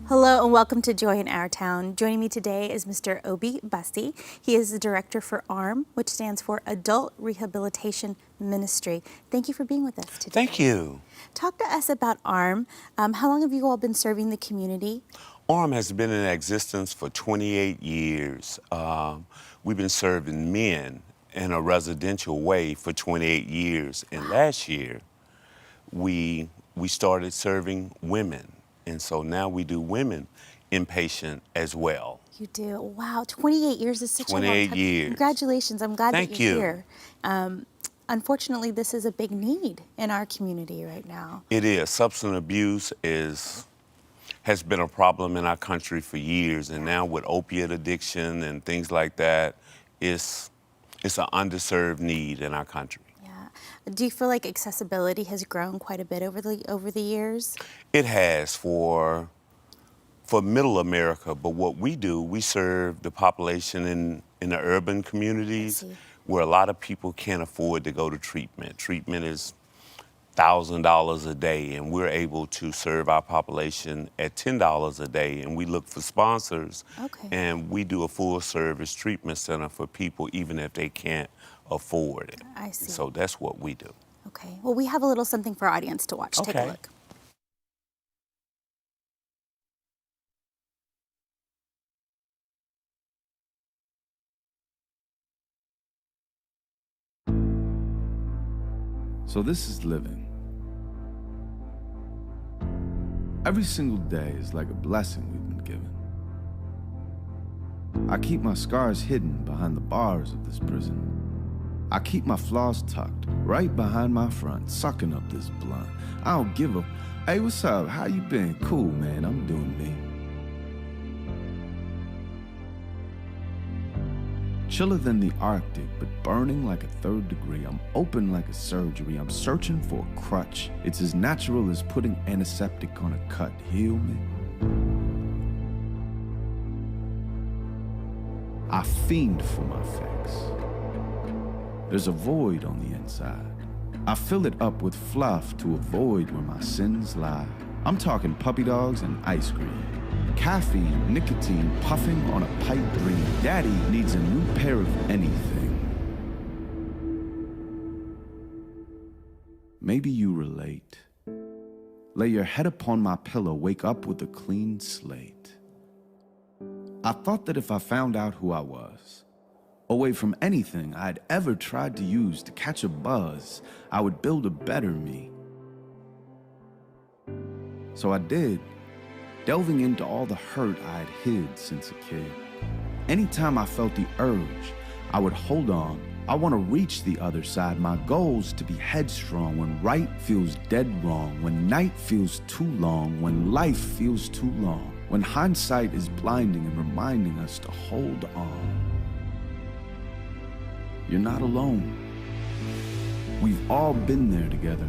Hello and welcome to Joy in Our Town. Joining me today is Mr. Obi Basti. He is the director for ARM, which stands for Adult Rehabilitation Ministry. Thank you for being with us today. Thank you. Talk to us about ARM. How long have you all been serving the community? ARM has been in existence for 28 years. We've been serving men in a residential way for 28 years. And last year, we started serving women. And so now we do women inpatient as well. You do. Wow, 28 years is such a long time. 28 years. Congratulations. I'm glad Thank that you're you. here. Unfortunately, this is a big need in our community right now. It is. Substance abuse has been a problem in our country for years, and now with opiate addiction and things like that, it's an underserved need in our country. Yeah. Do you feel like accessibility has grown quite a bit over the years? It has for Middle America, but what we do, we serve the population in the urban communities where a lot of people can't afford to go to treatment. Treatment is $1,000 a day, and we're able to serve our population at $10 a day, and we look for sponsors, and we do a full-service treatment center for people even if they can't afford it. I see. So that's what we do. Okay. Well, we have a little something for our audience to watch. Take a look. So this is living. Every single day is like a blessing we've been given. I keep my scars hidden behind the bars of this prison. I keep my flaws tucked right behind my front, sucking up this blunt. I don't give a, hey, what's up? How you been? Cool, man, I'm doing me. Chiller than the Arctic, but burning like a 3rd degree. I'm open like a surgery. I'm searching for a crutch. It's as natural as putting antiseptic on a cut. Heal me. I fiend for my fix. There's a void on the inside. I fill it up with fluff to avoid where my sins lie. I'm talking puppy dogs and ice cream. Caffeine, nicotine, puffing on a pipe dream. Daddy needs a new pair of anything. Maybe you relate. Lay your head upon my pillow, wake up with a clean slate. I thought that if I found out who I was, away from anything I'd ever tried to use to catch a buzz, I would build a better me. So I did, delving into all the hurt I'd hid since a kid. Anytime I felt the urge, I would hold on. I want to reach the other side. My goal's to be headstrong when right feels dead wrong, when night feels too long, when life feels too long, when hindsight is blinding and reminding us to hold on. You're not alone. We've all been there together.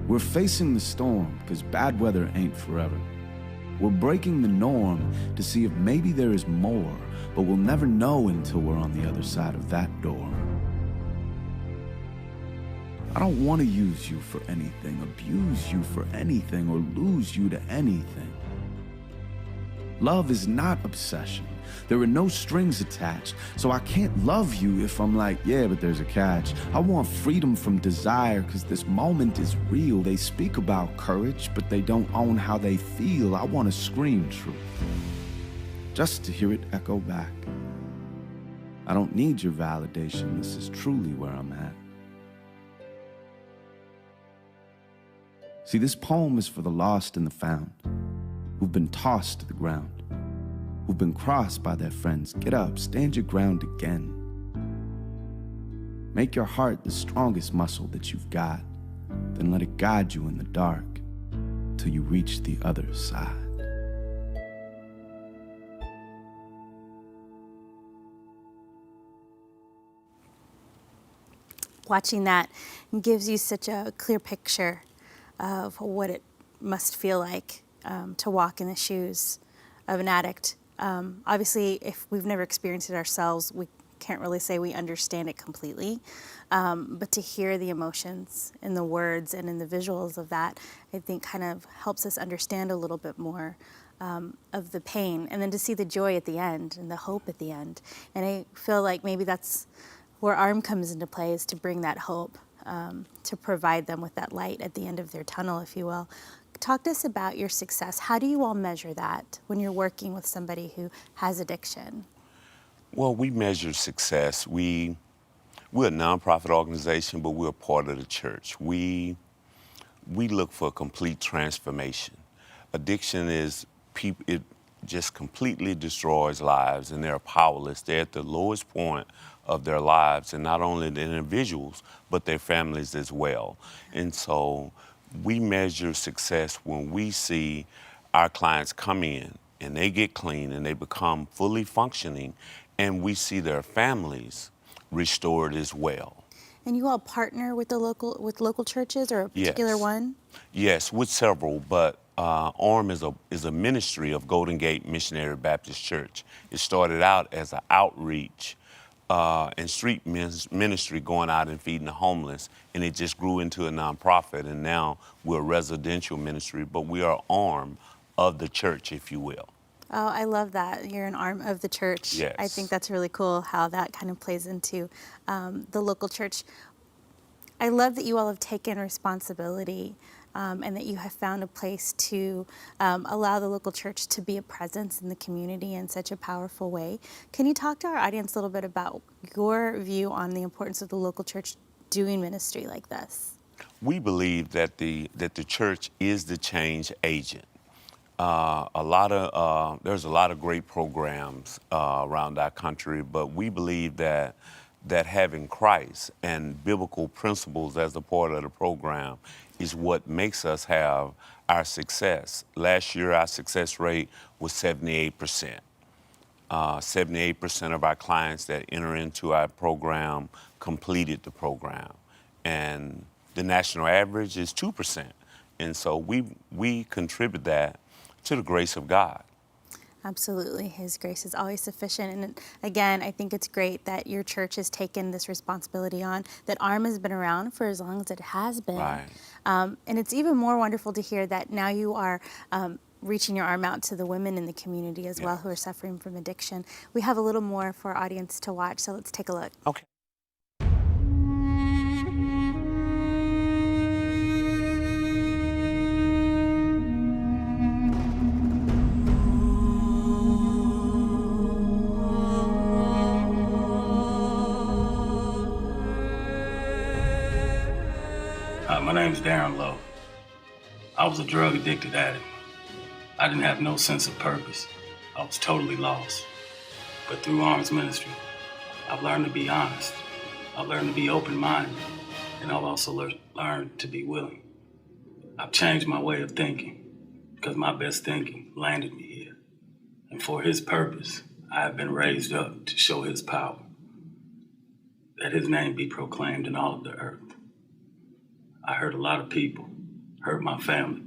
We're facing the storm because bad weather ain't forever. We're breaking the norm to see if maybe there is more, but we'll never know until we're on the other side of that door. I don't want to use you for anything, abuse you for anything, or lose you to anything. Love is not obsession. There are no strings attached, so I can't love you if I'm like, yeah, but there's a catch. I want freedom from desire because this moment is real. They speak about courage, but they don't own how they feel. I want to scream truth, just to hear it echo back. I don't need your validation. This is truly where I'm at. See, this poem is for the lost and the found, who've been tossed to the ground, who've been crossed by their friends. Get up, stand your ground again. Make your heart the strongest muscle that you've got, then let it guide you in the dark till you reach the other side. Watching that gives you such a clear picture of what it must feel like to walk in the shoes of an addict. Obviously, if we've never experienced it ourselves, we can't really say we understand it completely. But to hear the emotions in the words and in the visuals of that, I think kind of helps us understand a little bit more of the pain, and then to see the joy at the end and the hope at the end. And I feel like maybe that's where ARM comes into play, is to bring that hope, to provide them with that light at the end of their tunnel, if you will. Talk to us about your success. How do you all measure that when you're working with somebody who has addiction? Well, we measure success. We're a nonprofit organization, but we're a part of the church. We look for complete transformation. Addiction is it just completely destroys lives, and they're powerless. They're at the lowest point of their lives, and not only the individuals, but their families as well. And so we measure success when we see our clients come in and they get clean and they become fully functioning, and we see their families restored as well. And you all partner with local churches, or a particular one? Yes, with several, but ARM is a ministry of Golden Gate Missionary Baptist Church. It started out as an outreach and street ministry, going out and feeding the homeless, and it just grew into a nonprofit, and now we're a residential ministry, but we are ARM of the church, if you will. Oh, I love that. You're an arm of the church. Yes. I think that's really cool how that kind of plays into the local church. I love that you all have taken responsibility and that you have found a place to allow the local church to be a presence in the community in such a powerful way. Can you talk to our audience a little bit about your view on the importance of the local church doing ministry like this? We believe that the church is the change agent. There's a lot of great programs around our country, but we believe that having Christ and biblical principles as a part of the program is what makes us have our success. Last year, our success rate was 78%. 78% of our clients that enter into our program completed the program, and the national average is 2%. And so we contribute that to the grace of God. Absolutely. His grace is always sufficient. And again, I think it's great that your church has taken this responsibility on, that ARM has been around for as long as it has been. Right. And it's even more wonderful to hear that now you are reaching your arm out to the women in the community as well who are suffering from addiction. We have a little more for our audience to watch, so let's take a look. Okay. My name's Darren Lowe. I was a drug-addicted addict. I didn't have no sense of purpose. I was totally lost. But through ARM's ministry, I've learned to be honest. I've learned to be open-minded, and I've also learned to be willing. I've changed my way of thinking because my best thinking landed me here. And for His purpose, I have been raised up to show His power, that His name be proclaimed in all of the earth. I hurt a lot of people, hurt my family,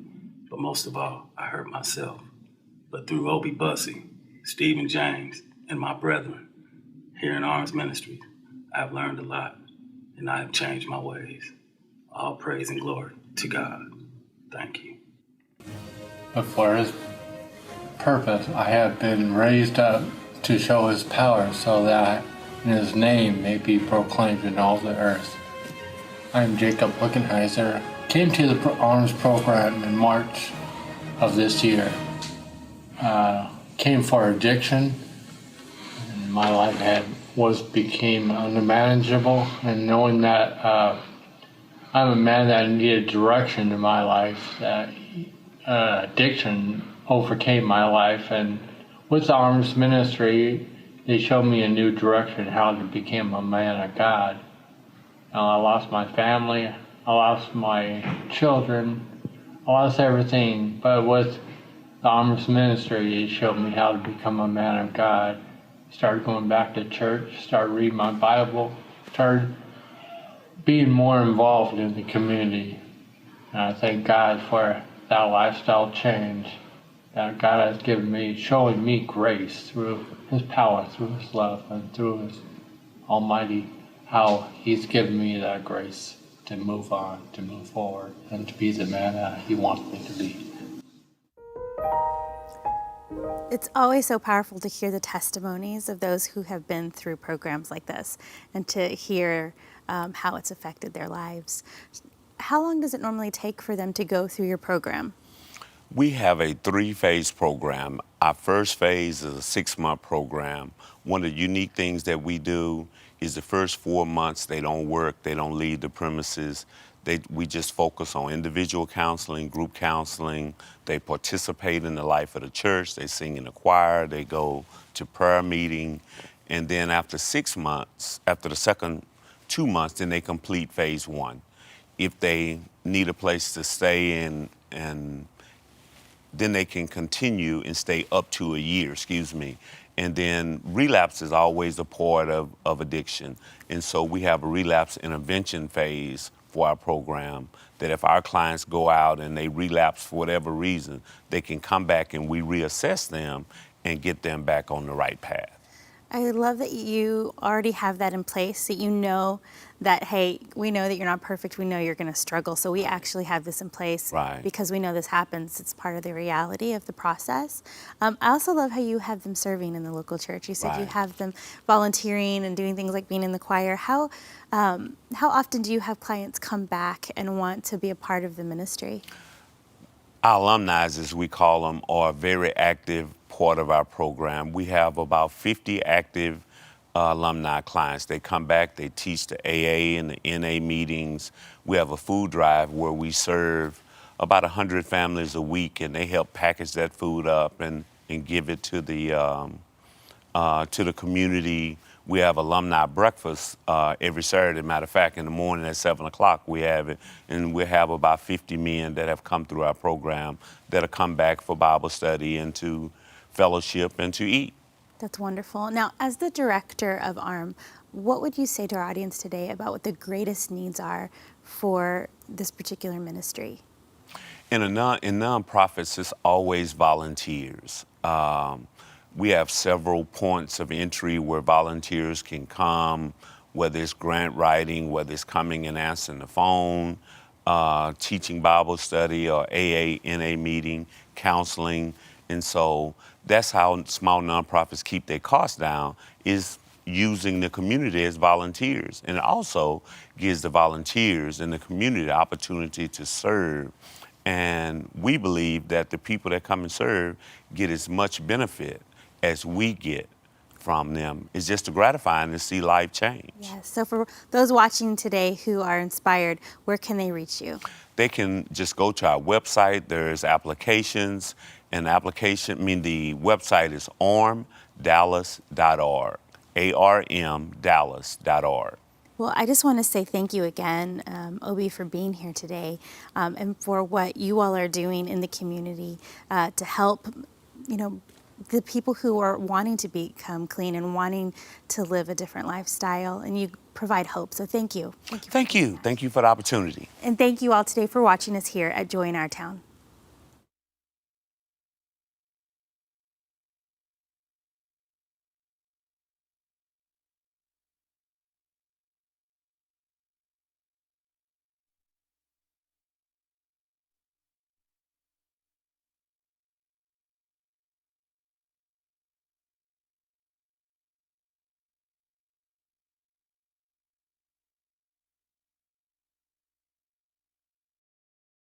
but most of all, I hurt myself. But through Obie Bussey, Stephen James, and my brethren here in ARM's ministry, I've learned a lot, and I have changed my ways. All praise and glory to God. Thank you. But for His purpose, I have been raised up to show His power, so that His name may be proclaimed in all the earth. I'm Jacob Luckenheiser. Came to the ARMS program in March of this year. Came for addiction, and my life became unmanageable. And knowing that I'm a man that needed direction in my life, that addiction overcame my life, and with ARMS ministry, they showed me a new direction, how to become a man of God. I lost my family, I lost my children, I lost everything, but with the ARMS ministry, it showed me how to become a man of God. Started going back to church, started reading my Bible, started being more involved in the community. And I thank God for that lifestyle change that God has given me, showing me grace through His power, through His love, and through His Almighty how He's given me that grace to move on, to move forward, and to be the man that He wants me to be. It's always so powerful to hear the testimonies of those who have been through programs like this and to hear how it's affected their lives. How long does it normally take for them to go through your program? We have a 3-phase program. Our first phase is a 6-month program. One of the unique things that we do is the first 4 months they don't work, they don't leave the premises. We just focus on individual counseling, group counseling. They participate in the life of the church. They sing in the choir. They go to prayer meeting. And then after 6 months, after the second 2 months, then they complete phase 1. If they need a place to stay and then they can continue and stay up to a year, And then relapse is always a part of addiction. And so we have a relapse intervention phase for our program that if our clients go out and they relapse for whatever reason, they can come back and we reassess them and get them back on the right path. I love that you already have that in place, that you know that, hey, we know that you're not perfect. We know you're going to struggle. So we actually have this in place because we know this happens. It's part of the reality of the process. I also love how you have them serving in the local church. You said you have them volunteering and doing things like being in the choir. How often do you have clients come back and want to be a part of the ministry? Our alumni, as we call them, are a very active part of our program. We have about 50 active alumni clients. They come back, they teach the AA and the NA meetings. We have a food drive where we serve about 100 families a week, and they help package that food up and give it to the community. We have alumni breakfast every Saturday. Matter of fact, in the morning at 7 o'clock we have it, and we have about 50 men that have come through our program that'll come back for Bible study and to fellowship and to eat. That's wonderful. Now, as the director of ARM, what would you say to our audience today about what the greatest needs are for this particular ministry? In nonprofits, it's always volunteers. We have several points of entry where volunteers can come, whether it's grant writing, whether it's coming and answering the phone, teaching Bible study or AA, NA meeting, counseling. And so that's how small nonprofits keep their costs down, is using the community as volunteers. And it also gives the volunteers in the community the opportunity to serve. And we believe that the people that come and serve get as much benefit as we get from them. It's just gratifying to see life change. Yes. So for those watching today who are inspired, where can they reach you? They can just go to our website. There's applications. And the website is armdallas.org, armdallas.org. Well, I just want to say thank you again, Obi, for being here today and for what you all are doing in the community to help, the people who are wanting to become clean and wanting to live a different lifestyle, and you provide hope. So thank you. Thank you. Thank you for the opportunity. And thank you all today for watching us here at Joy in Our Town.